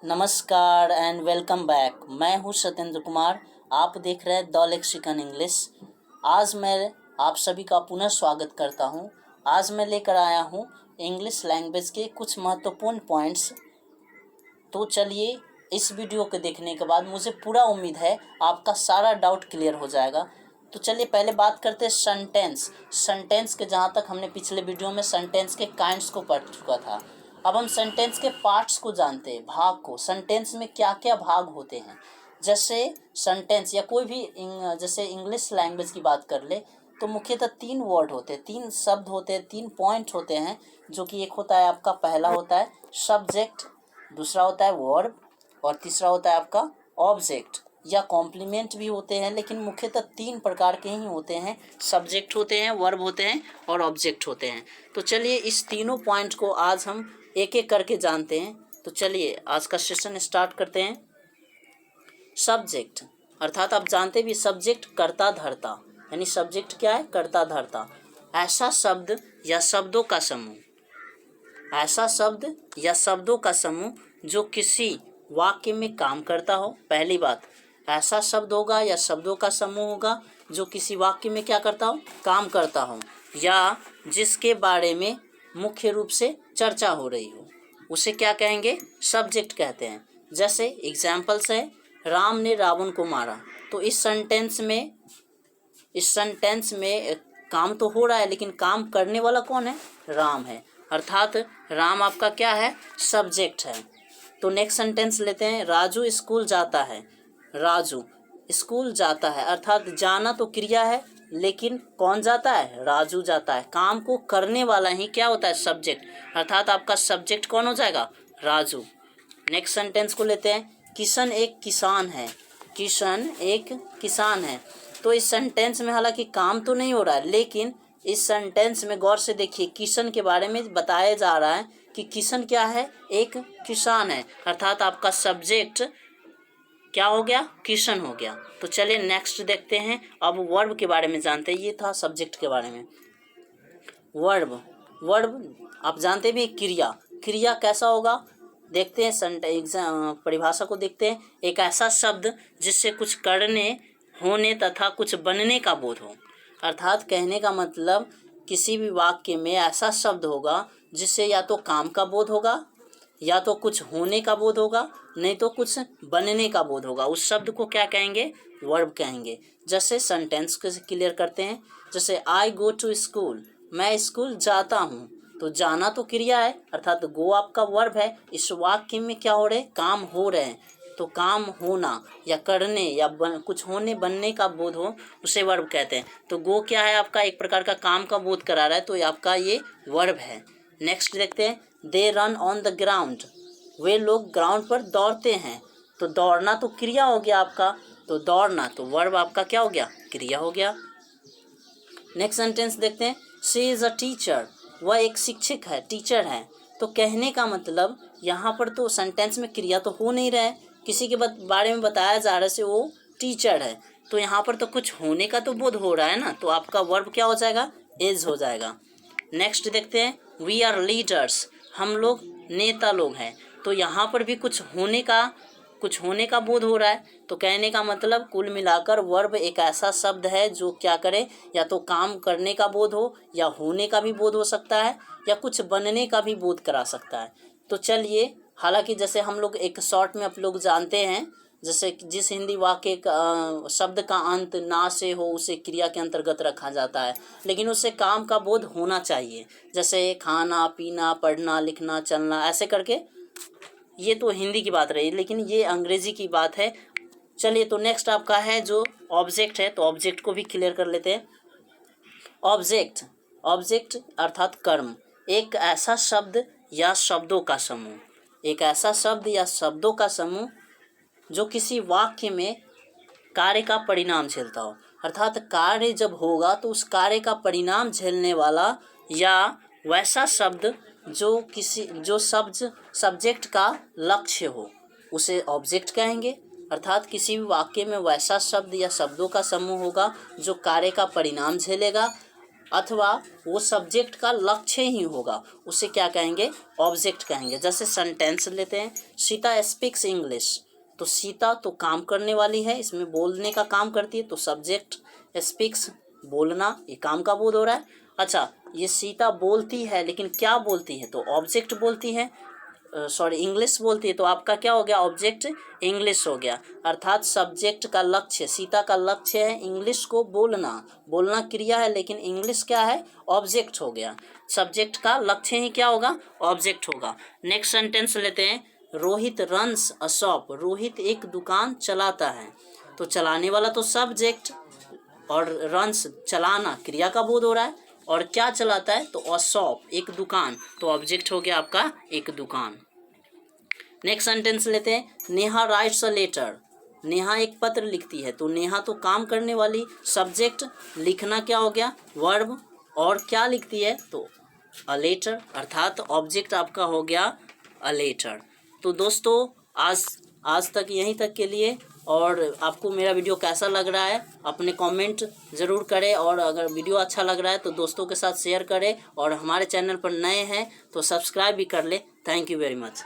नमस्कार and welcome back. मैं हूं सत्येंद्र कुमार। आप देख रहे हैं द लेक्सिकन इंग्लिश। आज मैं आप सभी का पुनः स्वागत करता हूं। आज मैं लेकर आया हूं इंग्लिश लैंग्वेज के कुछ महत्वपूर्ण पॉइंट्स। तो चलिए, इस वीडियो को देखने के बाद मुझे पूरा उम्मीद है आपका सारा डाउट क्लियर हो जाएगा। तो चलिए पहले बात करते हैं सेंटेंस के। जहाँ तक हमने पिछले वीडियो में सेंटेंस के काइंड्स को पढ़ चुका था, अब हम सेंटेंस के पार्ट्स को जानते हैं, भाग को। सेंटेंस में क्या क्या भाग होते हैं। जैसे सेंटेंस या कोई भी जैसे इंग्लिश लैंग्वेज की बात कर ले तो मुख्यतः 3 वर्ड होते हैं, 3 शब्द होते हैं, 3 पॉइंट होते हैं। जो कि एक होता है आपका, पहला होता है सब्जेक्ट, दूसरा होता है वर्ब और तीसरा होता है आपका ऑब्जेक्ट या कॉम्प्लीमेंट भी होते हैं। लेकिन मुख्यतः 3 प्रकार के ही होते हैं, सब्जेक्ट होते हैं, वर्ब होते हैं और ऑब्जेक्ट होते हैं। तो चलिए इस तीनों पॉइंट को आज हम एक एक करके जानते हैं। तो चलिए आज का सेशन स्टार्ट करते हैं। सब्जेक्ट अर्थात आप जानते भी, सब्जेक्ट कर्ता धर्ता, यानी सब्जेक्ट क्या है, कर्ता धर्ता। ऐसा शब्द या शब्दों का समूह, ऐसा शब्द या शब्दों का समूह जो किसी वाक्य में काम करता हो। पहली बात, ऐसा शब्द होगा या शब्दों का समूह होगा जो किसी वाक्य में क्या करता हो, काम करता हो, या जिसके बारे में मुख्य रूप से चर्चा हो रही हो, उसे क्या कहेंगे, सब्जेक्ट कहते हैं। जैसे एग्जाम्पल्स है, राम ने रावण को मारा। तो इस सेंटेंस में काम तो हो रहा है, लेकिन काम करने वाला कौन है, राम है। अर्थात राम आपका क्या है, सब्जेक्ट है। तो नेक्स्ट सेंटेंस लेते हैं, राजू स्कूल जाता है। राजू स्कूल जाता है, अर्थात जाना तो क्रिया है, लेकिन कौन जाता है, राजू जाता है। काम को करने वाला ही क्या होता है, सब्जेक्ट। अर्थात आपका सब्जेक्ट कौन हो जाएगा, राजू। नेक्स्ट सेंटेंस को लेते हैं, किशन एक किसान है। किशन एक किसान है। तो इस सेंटेंस में हालांकि काम तो नहीं हो रहा है, लेकिन इस सेंटेंस में गौर से देखिए, किशन के बारे में बताया जा रहा है कि किशन क्या है, एक किसान है। अर्थात आपका सब्जेक्ट क्या हो गया, किशन हो गया। तो चलिए नेक्स्ट देखते हैं। अब वर्ब के बारे में जानते हैं। ये था सब्जेक्ट के बारे में। वर्ब आप जानते भी, क्रिया कैसा होगा, देखते हैं परिभाषा को देखते हैं। एक ऐसा शब्द जिससे कुछ करने, होने तथा कुछ बनने का बोध हो। अर्थात कहने का मतलब, किसी भी वाक्य में ऐसा शब्द होगा जिससे या तो काम का बोध होगा, या तो कुछ होने का बोध होगा, नहीं तो कुछ बनने का बोध होगा। उस शब्द को क्या कहेंगे, वर्ब कहेंगे। जैसे सेंटेंस को क्लियर करते हैं। जैसे आई गो टू स्कूल, मैं स्कूल जाता हूँ। तो जाना तो क्रिया है, अर्थात गो आपका वर्ब है। इस वाक्य में क्या हो रहे, काम हो रहे हैं। तो काम होना या करने या कुछ होने बनने का बोध हो, उसे वर्ब कहते हैं। तो गो क्या है, आपका एक प्रकार का काम का बोध करा रहा है, तो आपका ये वर्ब है। नेक्स्ट देखते हैं, they run on the ground, वे लोग ग्राउंड पर दौड़ते हैं। तो दौड़ना तो क्रिया हो गया आपका, तो दौड़ना तो वर्ब आपका क्या हो गया, क्रिया हो गया। नेक्स्ट सेंटेंस देखते हैं, शी इज़ अ टीचर, वह एक शिक्षक है, टीचर है। तो कहने का मतलब, यहाँ पर तो सेंटेंस में क्रिया तो हो नहीं रहा है, किसी के बारे में बताया जा रहा है से वो टीचर है। तो यहाँ पर तो कुछ होने का तो बोध हो रहा है ना, तो आपका वर्ब क्या हो जाएगा, इज हो जाएगा। नेक्स्ट देखते हैं, वी आर लीडर्स, हम लोग नेता लोग हैं। तो यहाँ पर भी कुछ होने का बोध हो रहा है। तो कहने का मतलब, कुल मिलाकर वर्ब एक ऐसा शब्द है जो क्या करे, या तो काम करने का बोध हो, या होने का भी बोध हो सकता है, या कुछ बनने का भी बोध करा सकता है। तो चलिए, हालांकि जैसे हम लोग एक शॉर्ट में आप लोग जानते हैं, जैसे जिस हिंदी वाक्य का शब्द का अंत ना से हो, उसे क्रिया के अंतर्गत रखा जाता है, लेकिन उससे काम का बोध होना चाहिए। जैसे खाना पीना, पढ़ना लिखना, चलना, ऐसे करके। ये तो हिंदी की बात रही, लेकिन ये अंग्रेजी की बात है। चलिए, तो नेक्स्ट आपका है जो ऑब्जेक्ट है, तो ऑब्जेक्ट को भी क्लियर कर लेते हैं। ऑब्जेक्ट अर्थात कर्म, एक ऐसा शब्द या शब्दों का समूह, एक ऐसा शब्द या शब्दों का समूह जो किसी वाक्य में कार्य का परिणाम झेलता हो। अर्थात कार्य जब होगा तो उस कार्य का परिणाम झेलने वाला, या वैसा शब्द जो सब्जेक्ट का लक्ष्य हो, उसे ऑब्जेक्ट कहेंगे। अर्थात किसी भी वाक्य में वैसा शब्द या शब्दों का समूह होगा जो कार्य का परिणाम झेलेगा, अथवा वो सब्जेक्ट का लक्ष्य ही होगा, उसे क्या कहेंगे, ऑब्जेक्ट कहेंगे। जैसे सेंटेंस लेते हैं, सीता स्पीक्स इंग्लिश, तो सीता तो काम करने वाली है, इसमें बोलने का काम करती है, तो सब्जेक्ट स्पीक्स बोलना, ये काम का बोध हो रहा है। अच्छा, ये सीता बोलती है, लेकिन क्या बोलती है, तो ऑब्जेक्ट बोलती है, सॉरी इंग्लिश बोलती है, तो आपका क्या हो गया, ऑब्जेक्ट इंग्लिश हो गया। अर्थात सब्जेक्ट का लक्ष्य, सीता का लक्ष्य है इंग्लिश को बोलना, बोलना क्रिया है, लेकिन इंग्लिश क्या है, ऑब्जेक्ट हो गया। सब्जेक्ट का लक्ष्य ही क्या होगा, ऑब्जेक्ट होगा। नेक्स्ट सेंटेंस लेते हैं, रोहित रन्स अ शॉप, रोहित एक दुकान चलाता है, तो चलाने वाला तो सब्जेक्ट, और रन्स चलाना क्रिया का बोध हो रहा है, और क्या चलाता है, तो अ शॉप एक दुकान, तो ऑब्जेक्ट हो गया आपका एक दुकान। नेक्स्ट सेंटेंस लेते हैं, Neha writes a letter, Neha एक पत्र लिखती है, तो नेहा तो काम करने वाली, सब्जेक्ट, लिखना क्या हो गया, वर्ब, और क्या लिखती है, तो अ लेटर, अर्थात ऑब्जेक्ट आपका हो गया अ लेटर। तो दोस्तों आज तक यहीं तक के लिए, और आपको मेरा वीडियो कैसा लग रहा है अपने कमेंट ज़रूर करें, और अगर वीडियो अच्छा लग रहा है तो दोस्तों के साथ शेयर करें, और हमारे चैनल पर नए हैं तो सब्सक्राइब भी कर लें। Thank you very much.